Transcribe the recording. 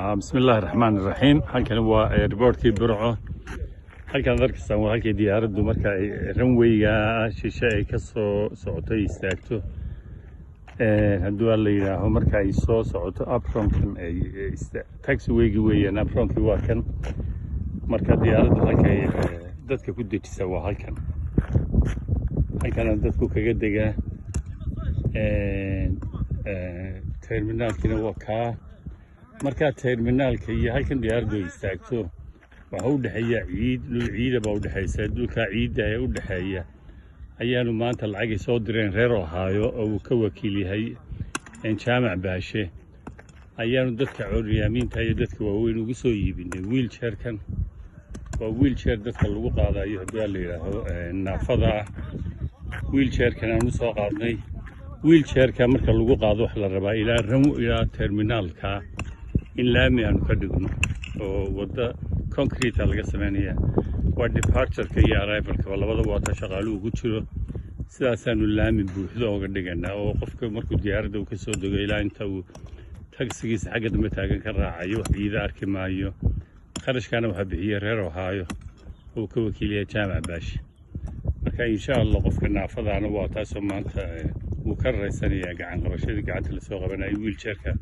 بسم الله الرحمن الرحيم. halkan waa airportkii Burco. halkan darkastan waa halkii diyaaraddu marka ay runwayga shishe ay ka soo socotay istaagto hadduu la yiraahdo marka ay soo socoto apronkan ay taxiwaygi weeyaan apronki waa kan marka diyaaraddu halkay dadka ku dejisa waa halkan dadku kaga degaa terminalkina waa ka marka terminalka iyo halkan diyaaraddu istaagto waxa u dhaxeeya ciid baa u dhaxaysa dhulka ciidda ee u dhaxeeya ayaanu maanta lacag soo direen reer Ohio oo ka wakiil yahay jaamac baashe ayaanu dadka curyaamiinta iyo dadka waaweyn ugu soo iibinay wheelchair-kan waa wheelchair dadka lagu qaadayo haddii la yiraahdo naafada wheelchair-kan aanu soo qaadnay wheelchair-ka marka lagu qaado wax la rabaa ilaa terminalka in laami aanu ka dhigno oo wada concrete laga sameeyaa waa departure-ka iyo arrival-ka labadaba waa shaqaaluhu ugu jiro sidaasaanu laami buuxdo uga dhiganaa oo qofka markuu diyaaradda ka soo dego ilaa inta uu taxigiisa xagga dambe taagan ka raacayo ciida arki maayo qarashkana waxa bixiya reer Ohio oo ka wakiilaya jaamac baashi marka insha Allah qofka naafadaana waa taasoo maanta uu ka raysanayaa gacan qabashadii gacanta la soo qabanayo wheelchair-ka